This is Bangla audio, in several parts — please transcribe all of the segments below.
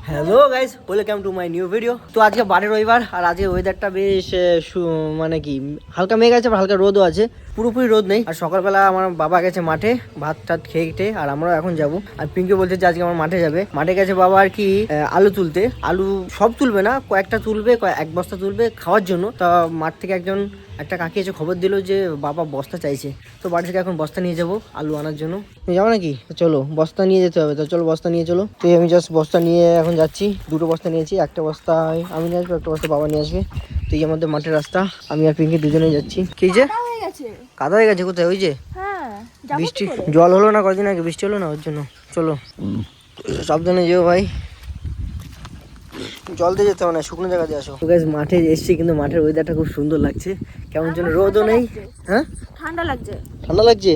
Hello guys, welcome to my new video. তো আজকে বারে রবিবার আর আজকে ওয়েদারটা বেশ মানে কি হালকা মেঘ আছে, হালকা রোদও আছে, পুরোপুরি রোদ নেই। আর সকালবেলা আমার বাবা গেছে মাঠে ভাত টাত খেয়ে আর আমরাও এখন যাব। আর পিঙ্কি বলছে যে আজকে আমার মাঠে যাবে। মাঠে গেছে বাবা আর কি আলু তুলতে। আলু সব তুলবে না, কয়েকটা তুলবে, এক বস্তা তুলবে খাওয়ার জন্য। তা মাঠ থেকে একটা কাকি এসে খবর দিল যে বাবা বস্তা চাইছে। তো বাড়ি থেকে এখন বস্তা নিয়ে যাবো আলু আনার জন্য। নিয়ে যাবো নাকি? চলো বস্তা নিয়ে যেতে হবে। তো চলো বস্তা নিয়ে চলো। তো আমি জাস্ট বস্তা নিয়ে এখন যাচ্ছি। দুটো বস্তা নিয়েছি, একটা বস্তা আমি নিয়ে আসবো, একটা বস্তা বাবা নিয়ে আসবে। তো এই আমাদের মাঠের রাস্তা, আমি আর পিঙ্কি দুজনেই যাচ্ছি। কি যে কাদা হয়ে গেছে কোথায়? ওই যে বৃষ্টি জল হলো না কদিন আগে, বৃষ্টি হলো না, ওর জন্য। চলো সাবধানে যেও ভাই, জল দিয়ে যেতে হবে না, শুকনো জায়গা দিয়ে আসো। মাঠে এসছি, কিন্তু মাঠের ওয়েদারটা খুব সুন্দর লাগছে। কেমন যেন রোদও নেই। হ্যাঁ, ঠান্ডা লাগছে। ঠান্ডা লাগছে,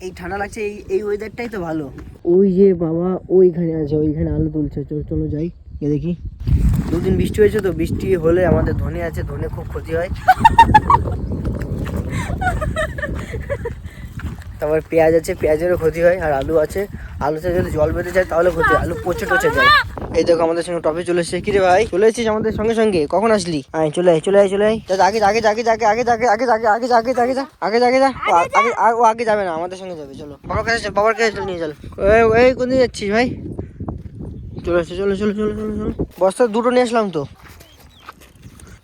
এই ঠান্ডা লাগছে, এই ওয়েদারটাই তো ভালো। ওই যে বাবা ওইখানে আছে, ওইখানে আলু তুলছে। চলো চলো যাই, গিয়ে দেখি। দুদিন বৃষ্টি হয়েছে, তো বৃষ্টি হলে আমাদের ধনে আছে, ধনে খুব ক্ষতি হয়। তারপর পেঁয়াজ আছে, পেঁয়াজেরও ক্ষতি হয়। আর আলু আছে, আলুতে যদি জল বেঁধে যায় তাহলে ক্ষতি হয়, আলু পচে টচে যায়। এই দেখো আমাদের সঙ্গে টপি চলে এসছে। কি রে ভাই, চলে এসেছিস আমাদের সঙ্গে সঙ্গে? কখন আসলি? আয় চলে আয় চলে আয় চলে আয়। আগে আগে আগে আগে আগে আগে আগে আগে আগে আগে আগে যা আগে আগে যা। ও আগে যাবে না, আমাদের সঙ্গে যাবে। চলো বাবার কাছে, বাবার কাছে চল, নিয়ে চল। এই কোন দিকে যাচ্ছিস ভাই? চলে এসছে, চলো চলো চলো চলো চলো। বস্তা দুটো নিয়ে আসলাম তো।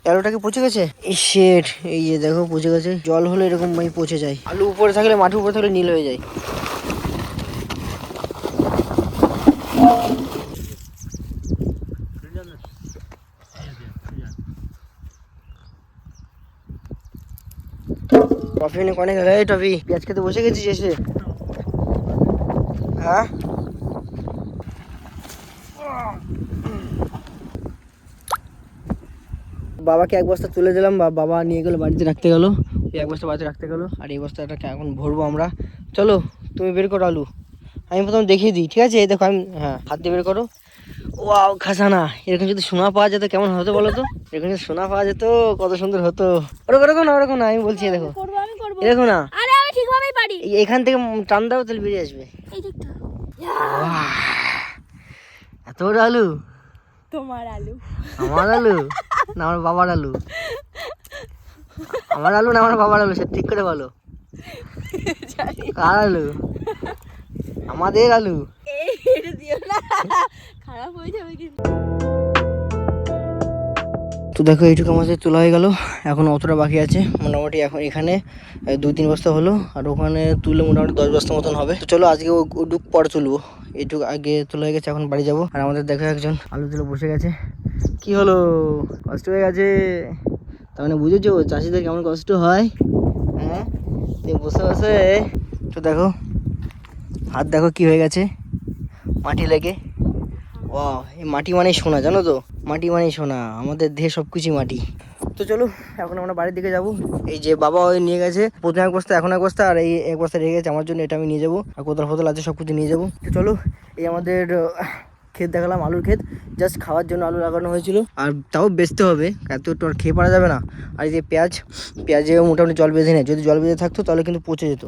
আলুটা কি পচে গেছে? শেট, এই যে দেখো পচে গেছে। জল হলে এরকম পচে যায়। আলু উপরে থাকলে, মাটির উপরে থাকলে নীল হয়ে যায়। টফি নিয়ে কনে গেল? এই টফি, পেঁয়াজ খেতে বসে গেছিস এসে? হ্যাঁ, বাবাকে এক বস্তা তুলে দিলাম, বাবা নিয়ে গেলো বাড়িতে রাখতে গেলো। এক বস্তা বাড়িতে রাখতে গেলো, আর এই বস্তাটাকে এখন ভরবো আমরা। চলো তুমি বের করো আলু, আমি প্রথম দেখিয়ে দিই, ঠিক আছে? এই দেখো আমি, হ্যাঁ হাত দিয়ে বের করো। ওয়াও খাসানা, এরকম যদি সোনা পাওয়া যেত কেমন হতো বলো তো? এরকম যদি সোনা পাওয়া যেত কত সুন্দর হতো। ওরকম না, ওরকম না, আমি বলছি দেখো, এরকম না, এখান থেকে টান দাও তাহলে বেরিয়ে আসবে। এত বড় আলু? তোমার আলু? আমার আলু না আমার বাবার আলু? আমার আলু না আমার বাবার আলু, সে ঠিক করে বলো। কার আলু? আমাদের আলু। খারাপ হয়ে যাবে কিন্তু। তো দেখো এইটুকু আমাদের তোলা হয়ে গেল, এখন অতটা বাকি আছে। মোটামুটি এখন এখানে 2-3 বস্তা হলো, আর ওখানে তুললে মোটামুটি 10 বস্তা মতন হবে। তো চলো আজকে ওটুক পরে তুলবো, এইটুকু আগে তোলা হয়ে গেছে, এখন বাড়ি যাবো। আর আমাদের দেখো একজন আলু তুলে বসে গেছে। কি হলো, কষ্ট হয়ে গেছে? তার মানে বুঝেছো চাষিদের কেমন কষ্ট হয়? হ্যাঁ, তুমি বসে বসে। তো দেখো হাত দেখো কি হয়ে গেছে মাটি লেগে। ও, এই মাটি মানেই সোনা, জানো তো? মাটি মানেই সোনা, আমাদের দেহে সবকিছু মাটি। তো চলো এখন আমরা বাড়ির দিকে যাব। এই যে বাবা ওই নিয়ে গেছে প্রথমে এক বস্তা, এখন এক বস্তা, আর এই এক বস্তা রেখে গেছে আমার জন্য, এটা আমি নিয়ে যাবো। আর কোদাল ফোদাল আছে সব কিছু নিয়ে যাবো। তো চলো, এই আমাদের ক্ষেত দেখালাম, আলুর ক্ষেত, জাস্ট খাওয়ার জন্য আলু লাগানো হয়েছিল, আর তাও বেচতে হবে, এত একটু আর খেয়ে পারা যাবে না। আর এই যে পেঁয়াজেও মোটামুটি জল বেঁধে নেয়, যদি জল বেঁধে থাকতো তাহলে কিন্তু পচে যেত।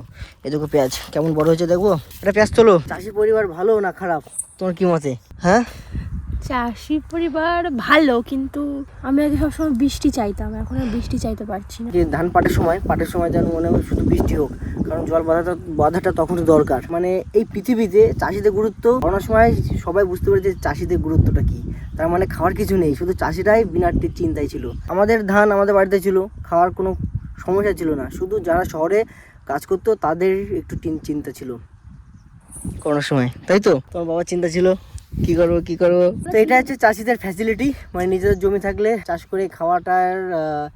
এই দেখো পেঁয়াজ কেমন বড় হয়েছে, দেখবো? এটা পেঁয়াজ তোলো। চাষি পরিবার ভালো না খারাপ তোমার কি মতে? হ্যাঁ, চাষি পরিবার ভালো, কিন্তু আমি আগে সবসময় বৃষ্টি চাইতাম, এখন আর বৃষ্টি চাইতে পারছি না। যে ধান পাটের সময় যেন মনে হয় শুধু বৃষ্টি হোক, কারণ জল বাঁধাটা তখনই দরকার। মানে এই পৃথিবীতে চাষিদের গুরুত্ব অনেক সময় সবাই বুঝতে পারে যে চাষিদের গুরুত্বটা কি। তার মানে খাওয়ার কিছু নেই, শুধু চাষিরাই বিনা চিন্তায় ছিল। আমাদের ধান আমাদের বাড়িতে ছিল, খাওয়ার কোনো সমস্যা ছিল না। শুধু যারা শহরে কাজ করতো তাদের একটু চিন্তা ছিল কোনো সময়, তাই তো? তোমার বাবার চিন্তা ছিল কি করবো। তো এটা হচ্ছে চাষিদের ফ্যাসিলিটি, মানে নিজেদের জমি থাকলে চাষ করে খাওয়াটার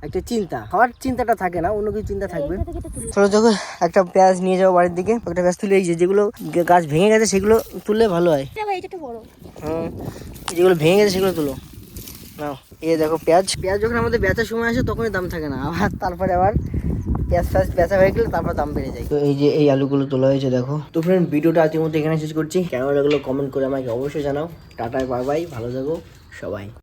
একটা চিন্তা, খাওয়ার চিন্তাটা থাকে না, অন্য কিছু চিন্তা থাকবে। চলো দেখো একটা পেঁয়াজ নিয়ে যাবো বাড়ির দিকে, একটা পেঁয়াজ তুলে, এই যেগুলো গাছ ভেঙে গেছে সেগুলো তুললে ভালো হয়। হুম, যেগুলো ভেঙে গেছে সেগুলো তুলো নাও। এই দেখো পেঁয়াজ যখন আমাদের বেচার সময় আসে তখনই দাম থাকে না, আবার তারপরে আবার পেঁয়াজ বেচা হয়ে গেলে তারপর দাম বেড়ে যায়। তো এই যে এই আলুগুলো তোলা হয়েছে দেখো। তো ফ্রেন্ড, ভিডিওটা আজকের মধ্যে এখানে শেষ করছি। কেমন লাগলো কমেন্ট করে আমাকে অবশ্যই জানাও। টাটা, বাই বাই, ভালো থাকো সবাই।